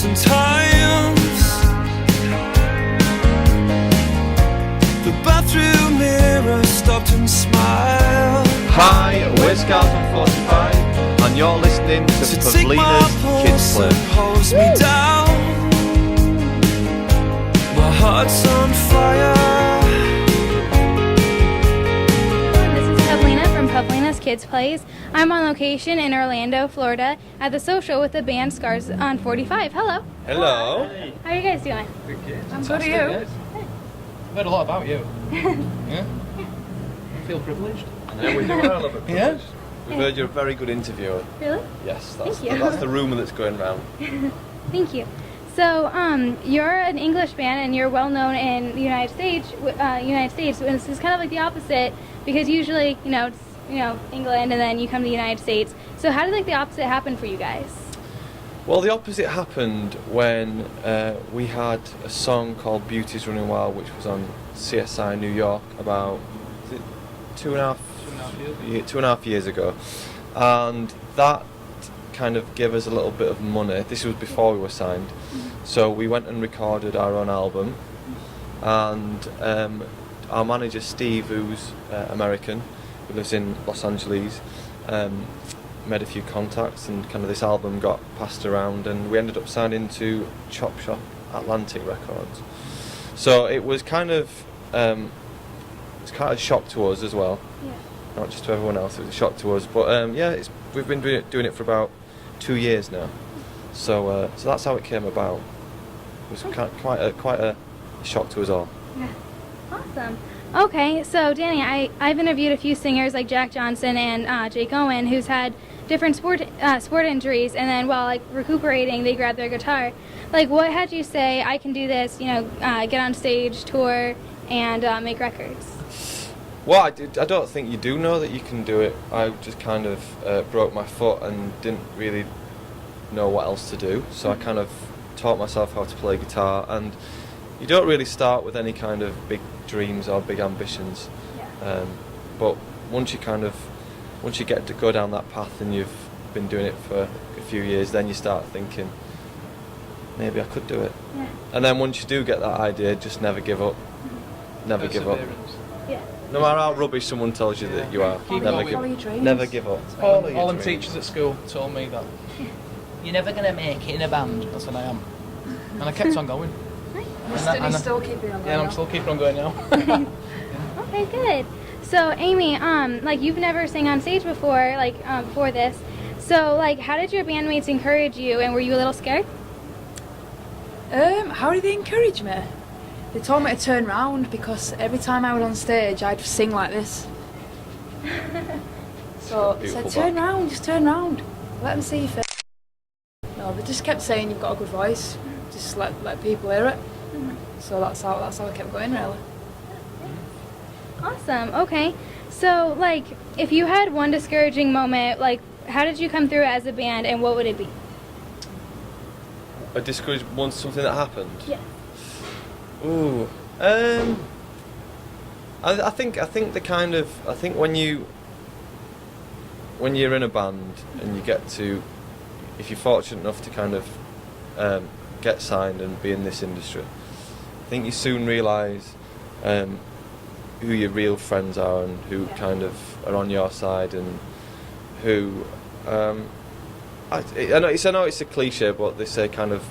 thousand times. The bathroom mirror stopped and smiled. Hi, we're Scars on 45, and you're listening to Pavlina's Kids Play. Holds me down. My heart's on fire. This is Pavlina from Pavlina's Kids Plays. I'm on location in Orlando, Florida, at the social with the band Scars on 45. Hello. Hello. How are you guys doing? I'm good, are you? I've heard a lot about you. Yeah? I feel privileged. Yeah, we do well, love it. Yeah? We've heard you're a very good interviewer. Really? Yes, Thank you. that's the rumour that's going round. Thank you. So, you're an English band and you're well known in the United States. And this is kind of like the opposite because usually, it's England and then you come to the United States. So, how did the opposite happen for you guys? Well, the opposite happened when we had a song called Beauty's Running Wild, which was on CSI New York about 2.5 years ago, and that kind of gave us a little bit of money. This was before we were signed, so we went and recorded our own album, and our manager Steve, who's American, who lives in Los Angeles, made a few contacts, and kind of this album got passed around, and we ended up signing to Chop Shop Atlantic Records. So it was kind of a shock to us as well. Yeah. Not just to everyone else, it was a shock to us. But we've been doing it for about 2 years now. So that's how it came about. It was quite a shock to us all. Yeah. Awesome. Okay, so Danny, I've interviewed a few singers like Jack Johnson and Jake Owen who's had different sport injuries, and then while recuperating, they grab their guitar. What had you say, I can do this, get on stage, tour, and make records? Well, I don't think you do know that you can do it. I just kind of broke my foot and didn't really know what else to do, so I kind of taught myself how to play guitar, and you don't really start with any kind of big dreams or big ambitions. Yeah. But once you get to go down that path and you've been doing it for a few years, then you start thinking, maybe I could do it. Yeah. And then once you do get that idea, just never give up. Never give up. Yeah. No matter how rubbish someone tells you that you are, never give up. All them teachers at school told me that you're never going to make it in a band. That's what I am. And I kept on going. You're still keeping on going. Yeah, I'm still keeping on going now. Okay, good. So Amy, you've never sang on stage before, before this. So, how did your bandmates encourage you, and were you a little scared? How did they encourage me? They told me to turn round because every time I was on stage, I'd sing like this. So they said, turn round, just turn round. Let them see you first. No, they just kept saying you've got a good voice. Just let people hear it. So that's how I kept going, really. Awesome. Okay. So, if you had one discouraging moment, how did you come through it as a band, and what would it be? A discouragement, once something that happened? Yeah. Ooh. I think when you're in a band and you get to, if you're fortunate enough to kind of get signed and be in this industry, I think you soon realise who your real friends are and who kind of are on your side, and who I know it's a cliche, but they say kind of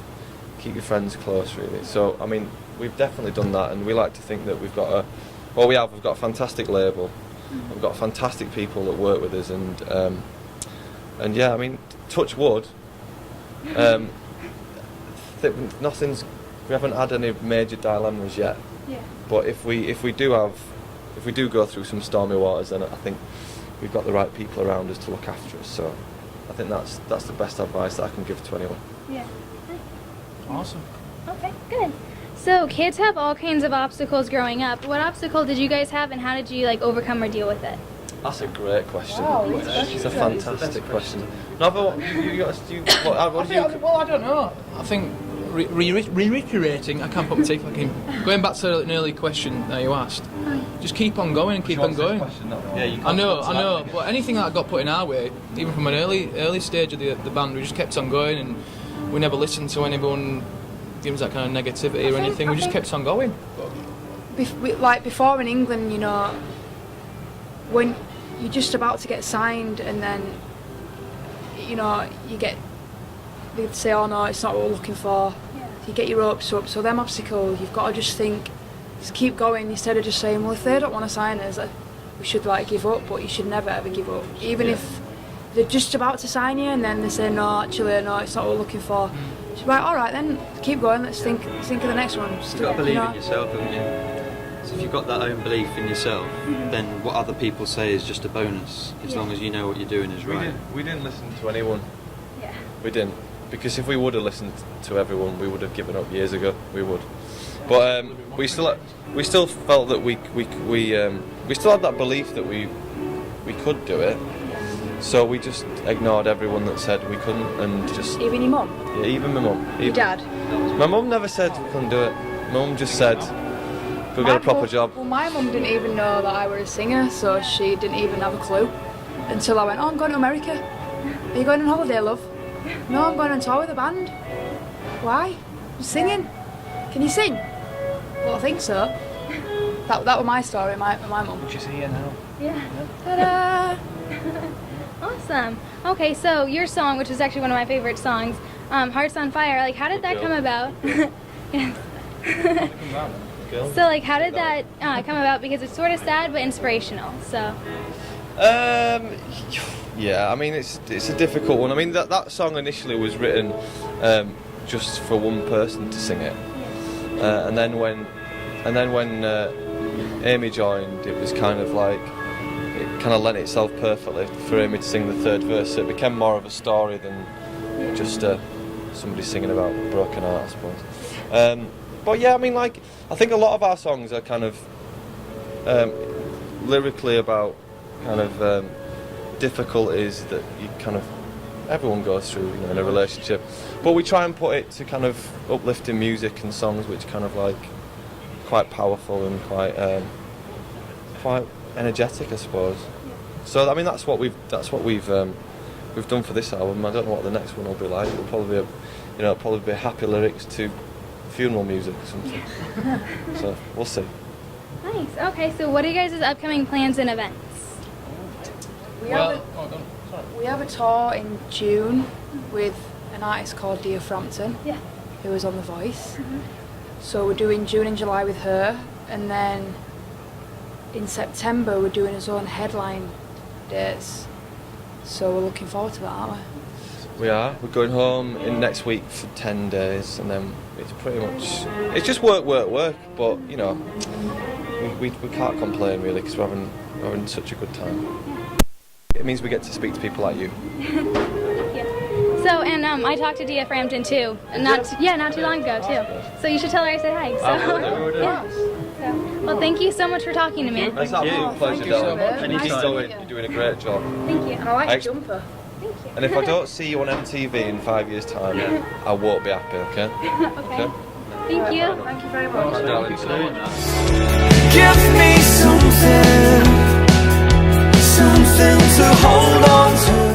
keep your friends close, really. So I mean, we've definitely done that, and we like to think that we've got a fantastic label. We've got fantastic people that work with us, and yeah, I mean, touch wood. We haven't had any major dilemmas yet. Yeah. But if we do go through some stormy waters, then I think we've got the right people around us to look after us. So I think that's the best advice that I can give to anyone. Yeah. Awesome. Okay, good. So kids have all kinds of obstacles growing up. What obstacle did you guys have, and how did you like overcome or deal with it? That's a great question. Wow, It's a fantastic question. No, but what do you? Well, I don't know. I think reiterating, I can't put my teeth back in. Going back to an early question that you asked, just keep on going and keep on going. Yeah, you I know, but anything that got put in our way, even from an early stage of the band, we just kept on going, and we never listened to anyone give us that kind of negativity or anything. We just kept on going. Like before in England, you know, when you're just about to get signed and then, you know, they'd say, oh no, it's not what we're looking for. You get your hopes up, so them obstacles, you've got to just keep going instead of just saying, well, if they don't want to sign us, we should like give up, but you should never ever give up. Even if they're just about to sign you and then they say, no, actually, no, it's not what we're looking for. Just be like, all right then, keep going, let's think of the next one. You've got to believe in yourself, haven't you? So if you've got that own belief in yourself, then what other people say is just a bonus, as long as you know what you're doing is right. We didn't listen to anyone. Yeah. We didn't. Because if we would have listened to everyone, we would have given up years ago. We would. But we still felt that we still had that belief that we could do it. So we just ignored everyone that said we couldn't, and just Even your mum? Yeah, even my mum. Your dad? My mum never said we couldn't do it. My mum just said go get a proper job. Well, my mum didn't even know that I were a singer, so she didn't even have a clue until I went, oh, I'm going to America. Are you going on holiday, love? No, I'm going on tour with a band. Why? I'm singing. Can you sing? Well, I think so. That was my story, my mum. She's here now. Yeah. Ta-da! Awesome. Okay, so your song, which is actually one of my favorite songs, Hearts on Fire, like how did that come about? Yes. So like how did that come about? Because it's sort of sad but inspirational, so. Yeah, I mean it's a difficult one. I mean that song initially was written just for one person to sing it, and then when Amy joined, it was kind of like it kind of lent itself perfectly for Amy to sing the third verse. So it became more of a story than just somebody singing about a broken heart, I suppose. But yeah, I mean, like I think a lot of our songs are kind of lyrically about kind of difficulties that everyone goes through, you know, in a relationship. But we try and put it to kind of uplifting music and songs which kind of like quite powerful and quite energetic, I suppose. So I mean that's what we've done for this album. I don't know what the next one will be like. It'll probably be happy lyrics to funeral music or something. So we'll see. Nice. Okay, so what are you guys' upcoming plans and events? We have a tour in June with an artist called Dia Frampton, who was on The Voice. So we're doing June and July with her, and then in September we're doing his own headline dates. So we're looking forward to that, aren't we? We are. We're going home in next week for 10 days, and then it's pretty much it's just work. But you know, we can't complain really because we're having such a good time. It means we get to speak to people like you. Yeah. So, and I talked to Dia Frampton too, not too long ago too. So you should tell her I said hi. So, yeah. So, well, thank you so much for talking to me. It's an absolute pleasure, darling. You're doing a great job. Thank you. And I like your jumper. Thank you. And if I don't see you on MTV in 5 years' time, I won't be happy. Okay? Okay. Thank you. Thank you very much. Darling, Give me something to hold on to.